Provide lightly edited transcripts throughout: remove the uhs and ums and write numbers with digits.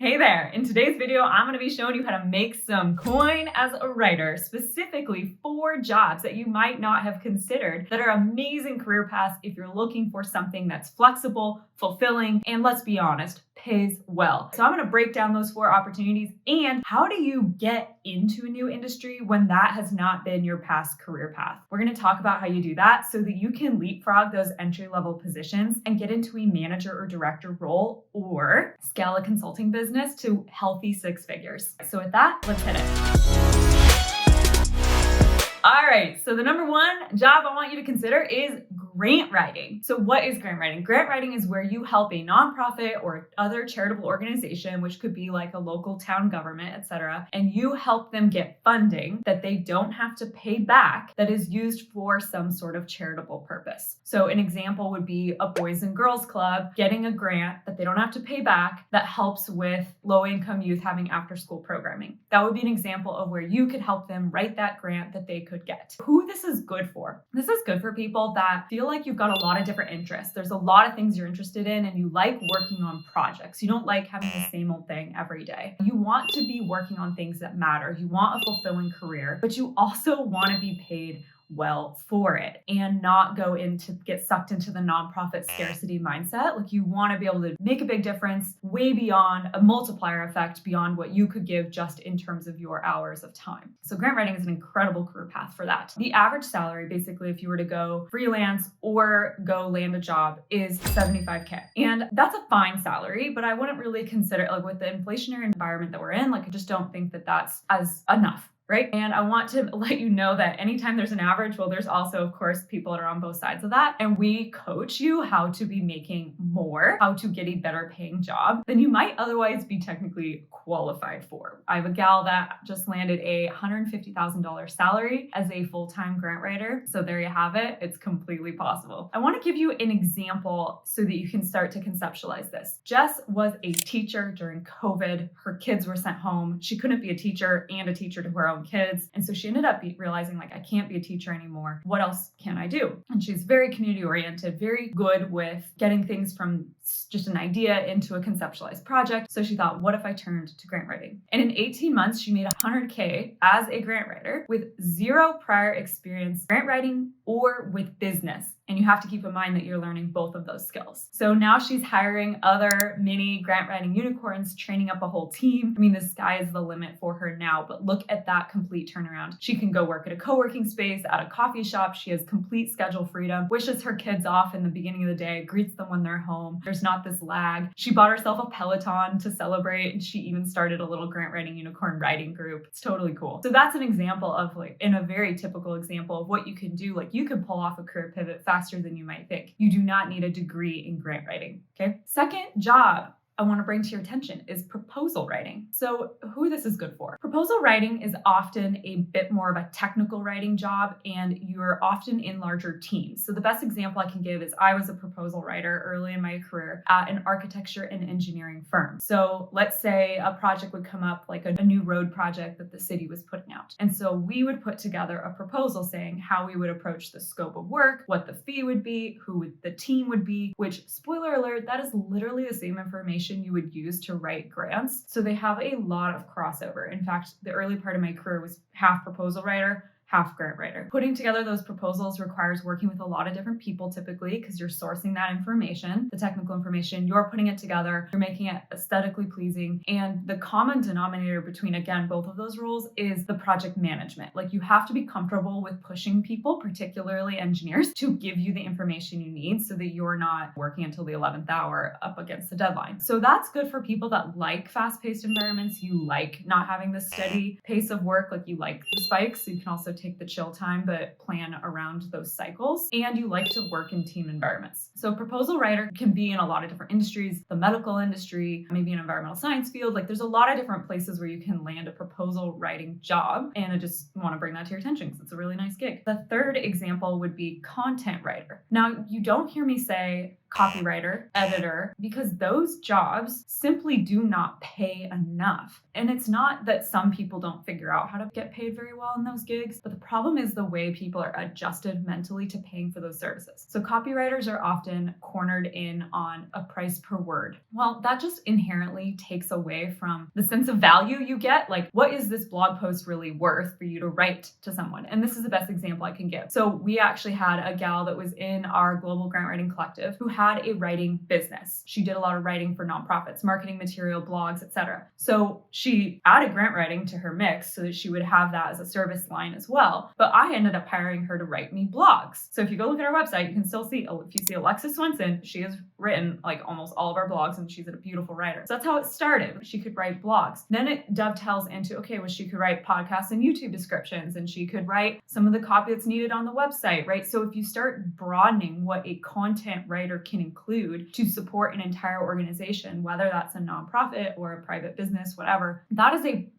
Hey there! In today's video, I'm going to be showing you how to make some coin as a writer, specifically 4 jobs that you might not have considered that are amazing career paths if you're looking for something that's flexible, fulfilling, and let's be honest, pays well. So I'm going to break down those 4 opportunities and how do you get into a new industry when that has not been your past career path. We're going to talk about how you do that so that you can leapfrog those entry-level positions and get into a manager or director role or scale a consulting business to healthy 6 figures. So with that, let's hit it. All right, so the number 1 job I want you to consider is grant writing. So what is grant writing? Grant writing is where you help a nonprofit or other charitable organization, which could be like a local town government, etc., and you help them get funding that they don't have to pay back that is used for some sort of charitable purpose. So an example would be a Boys and Girls Club getting a grant that they don't have to pay back that helps with low-income youth having after-school programming. That would be an example of where you could help them write that grant that they could get. Who this is good for? This is good for people that feel like you've got a lot of different interests. There's a lot of things you're interested in and you like working on projects. You don't like having the same old thing every day. You want to be working on things that matter. You want a fulfilling career, but you also want to be paid well for it and not get sucked into the nonprofit scarcity mindset. Like you want to be able to make a big difference way beyond a multiplier effect beyond what you could give just in terms of your hours of time. So grant writing is an incredible career path for that. The average salary, basically, if you were to go freelance or go land a job is $75K. And that's a fine salary, but I wouldn't really consider like with the inflationary environment that we're in, like I just don't think that that's as enough. Right? And I want to let you know that anytime there's an average, well, there's also, of course, people that are on both sides of that. And we coach you how to be making more, how to get a better paying job than you might otherwise be technically qualified for. I have a gal that just landed a $150,000 salary as a full-time grant writer. So there you have it. It's completely possible. I want to give you an example so that you can start to conceptualize this. Jess was a teacher during COVID. Her kids were sent home. She couldn't be a teacher and a teacher to her own kids. And so she ended up realizing like, I can't be a teacher anymore. What else can I do? And she's very community oriented, very good with getting things from just an idea into a conceptualized project. So she thought, what if I turned to grant writing? And in 18 months, she made $100K as a grant writer with 0 prior experience grant writing or with business. And you have to keep in mind that you're learning both of those skills. So now she's hiring other mini grant writing unicorns, training up a whole team. I mean, the sky is the limit for her now, but look at that complete turnaround. She can go work at a co-working space, at a coffee shop. She has complete schedule freedom, wishes her kids off in the beginning of the day, greets them when they're home. There's not this lag. She bought herself a Peloton to celebrate, and she even started a little grant writing unicorn writing group. It's totally cool. So that's an example of like, in a very typical example of what you can do. Like you can pull off a career pivot faster than you might think. You do not need a degree in grant writing, okay? Second job I want to bring to your attention is proposal writing. So who this is good for. Proposal writing is often a bit more of a technical writing job and you're often in larger teams. So the best example I can give is I was a proposal writer early in my career at an architecture and engineering firm. So let's say a project would come up like a new road project that the city was putting out. And so we would put together a proposal saying how we would approach the scope of work, what the fee would be, the team would be, which spoiler alert, that is literally the same information you would use to write grants. So they have a lot of crossover. In fact, the early part of my career was half proposal writer, half grant writer. Putting together those proposals requires working with a lot of different people typically because you're sourcing that information, the technical information, you're putting it together, you're making it aesthetically pleasing. And the common denominator between, again, both of those roles is the project management. Like you have to be comfortable with pushing people, particularly engineers, to give you the information you need so that you're not working until the 11th hour up against the deadline. So that's good for people that like fast-paced environments. You like not having the steady pace of work, like you like the spikes. So you can also take the chill time, but plan around those cycles. And you like to work in team environments. So proposal writer can be in a lot of different industries, the medical industry, maybe an environmental science field. Like there's a lot of different places where you can land a proposal writing job. And I just want to bring that to your attention because it's a really nice gig. The third example would be content writer. Now, you don't hear me say copywriter, editor, because those jobs simply do not pay enough. And it's not that some people don't figure out how to get paid very well in those gigs, but the problem is the way people are adjusted mentally to paying for those services. So copywriters are often cornered in on a price per word. Well, that just inherently takes away from the sense of value you get. Like, what is this blog post really worth for you to write to someone? And this is the best example I can give. So we actually had a gal that was in our global grant writing collective who had a writing business. She did a lot of writing for nonprofits, marketing material, blogs, etc. So she added grant writing to her mix so that she would have that as a service line as well. But I ended up hiring her to write me blogs. So if you go look at our website, you can still see, if you see Alexis Swenson, she has written like almost all of our blogs and she's a beautiful writer. So that's how it started. She could write blogs. Then it dovetails into, okay, well, she could write podcasts and YouTube descriptions, and she could write some of the copy that's needed on the website, right? So if you start broadening what a content writer can include to support an entire organization, whether that's a nonprofit or a private business, whatever, that is a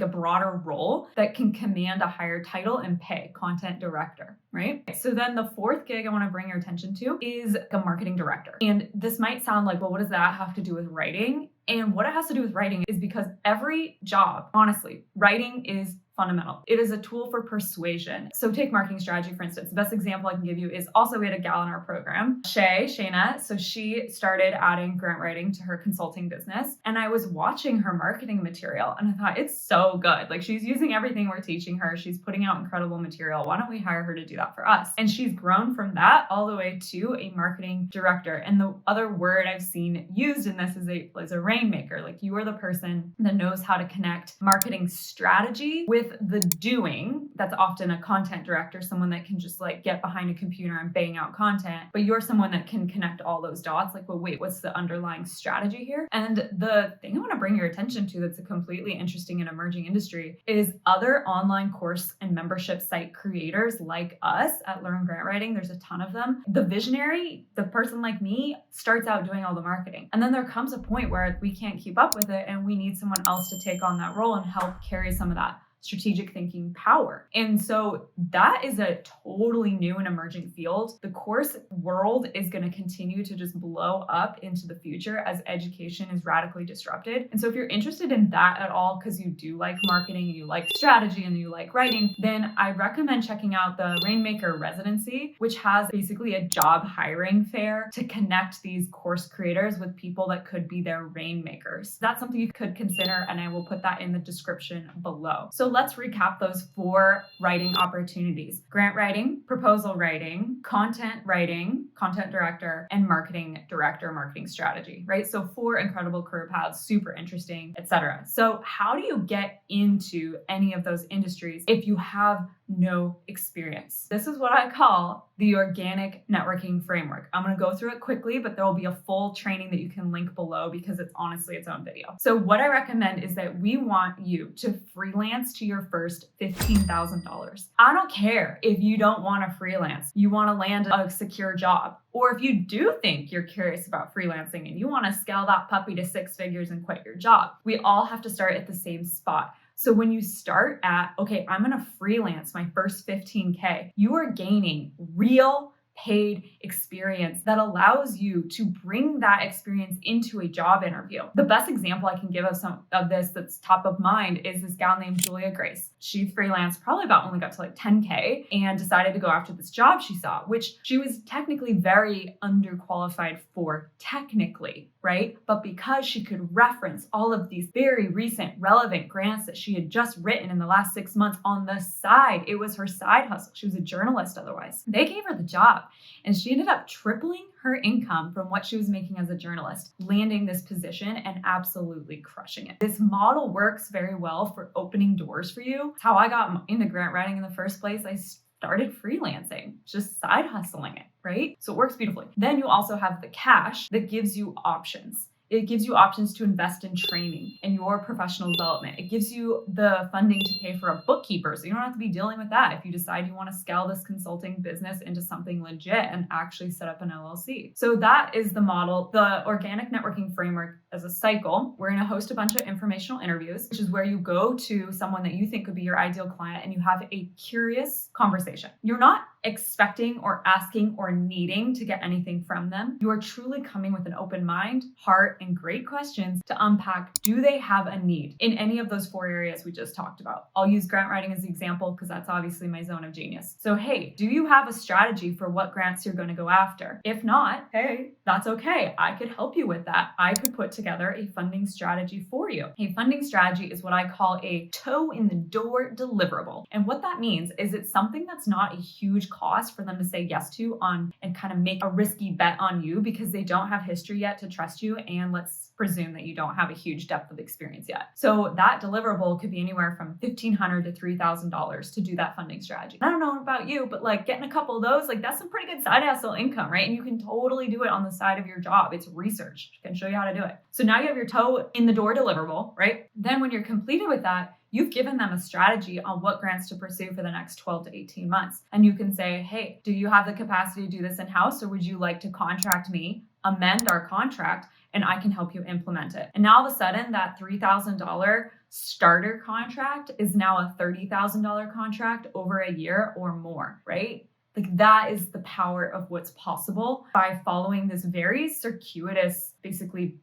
broader role that can command a higher title and pay, content director, right? So then the fourth gig I want to bring your attention to is a marketing director. And this might sound like, well, what does that have to do with writing? And what it has to do with writing is because every job, honestly, writing is fundamental. It is a tool for persuasion. So take marketing strategy, for instance. The best example I can give you is also we had a gal in our program, Shayna. So she started adding grant writing to her consulting business. And I was watching her marketing material and I thought, it's so good. Like, she's using everything we're teaching her. She's putting out incredible material. Why don't we hire her to do that for us? And she's grown from that all the way to a marketing director. And the other word I've seen used in this is a rainmaker. Like, you are the person that knows how to connect marketing strategy with the doing. That's often a content director, someone that can just like get behind a computer and bang out content, but you're someone that can connect all those dots. Like, well, wait, what's the underlying strategy here? And the thing I want to bring your attention to that's a completely interesting and emerging industry is other online course and membership site creators like us at Learn Grant Writing. There's a ton of them. The visionary, the person like me, starts out doing all the marketing. And then there comes a point where we can't keep up with it and we need someone else to take on that role and help carry some of that strategic thinking power. And so that is a totally new and emerging field. The course world is going to continue to just blow up into the future as education is radically disrupted. And so if you're interested in that at all, because you do like marketing, you like strategy, and you like writing, then I recommend checking out the Rainmaker Residency, which has basically a job hiring fair to connect these course creators with people that could be their rainmakers. That's something you could consider, and I will put that in the description below. So let's recap those 4 writing opportunities: grant writing, proposal writing, content director, and marketing director, marketing strategy, right? So 4 incredible career paths, super interesting, etc. So how do you get into any of those industries if you have no experience? This is what I call the organic networking framework. I'm going to go through it quickly, but there will be a full training that you can link below because it's honestly its own video. So what I recommend is that we want you to freelance to your first $15,000. I don't care if you don't want to freelance, you want to land a secure job, or if you do think you're curious about freelancing and you want to scale that puppy to 6 figures and quit your job. We all have to start at the same spot. So when you start at, okay, I'm going to freelance my first 15K, you are gaining real paid experience that allows you to bring that experience into a job interview. The best example I can give of some of this that's top of mind is this gal named Julia Grace. She freelanced probably about only got to like 10K and decided to go after this job she saw, which she was technically very underqualified for technically, right? But because she could reference all of these very recent relevant grants that she had just written in the last 6 months on the side, it was her side hustle. She was a journalist otherwise. They gave her the job and she ended up tripling her income from what she was making as a journalist, landing this position and absolutely crushing it. This model works very well for opening doors for you. It's how I got into grant writing in the first place. I started freelancing, just side hustling it, right? So it works beautifully. Then you also have the cash that gives you options. It gives you options to invest in training and your professional development. It gives you the funding to pay for a bookkeeper, so you don't have to be dealing with that if you decide you want to scale this consulting business into something legit and actually set up an LLC. So that is the model. The organic networking framework as a cycle. We're going to host a bunch of informational interviews, which is where you go to someone that you think could be your ideal client and you have a curious conversation. You're not expecting or asking or needing to get anything from them. You are truly coming with an open mind, heart, and great questions to unpack, do they have a need in any of those 4 areas we just talked about? I'll use grant writing as an example because that's obviously my zone of genius. So, hey, do you have a strategy for what grants you're going to go after? If not, hey, that's okay. I could help you with that. I could put together a funding strategy for you. A funding strategy is what I call a toe in the door deliverable. And what that means is it's something that's not a huge cost for them to say yes to on and kind of make a risky bet on you because they don't have history yet to trust you. And let's presume that you don't have a huge depth of experience yet. So that deliverable could be anywhere from $1,500 to $3,000 to do that funding strategy. I don't know about you, but like getting a couple of those, like that's some pretty good side hustle income, right? And you can totally do it on the side of your job. It's research. I can show you how to do it. So now you have your toe in the door deliverable, right? Then when you're completed with that, you've given them a strategy on what grants to pursue for the next 12 to 18 months. And you can say, hey, do you have the capacity to do this in-house, or would you like to contract me, amend our contract, and I can help you implement it? And now all of a sudden that $3,000 starter contract is now a $30,000 contract over a year or more, right? Like that is the power of what's possible by following this very circuitous, basically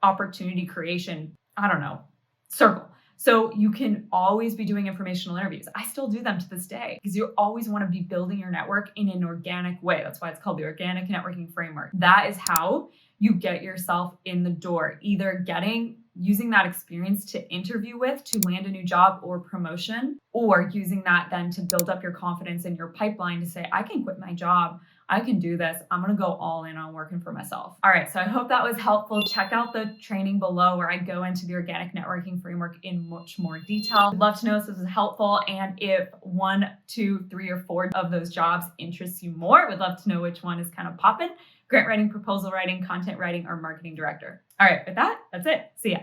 opportunity creation, circle. So you can always be doing informational interviews. I still do them to this day because you always want to be building your network in an organic way. That's why it's called the organic networking framework. That is how you get yourself in the door, either using that experience to interview with to land a new job or promotion, or using that then to build up your confidence in your pipeline to say, I can quit my job. I can do this. I'm going to go all in on working for myself. All right. So I hope that was helpful. Check out the training below where I go into the organic networking framework in much more detail. I'd love to know if this was helpful. And if 1, 2, 3, or 4 of those jobs interests you more, would love to know which one is kind of popping: grant writing, proposal writing, content writing, or marketing director. All right. With that, that's it. See ya.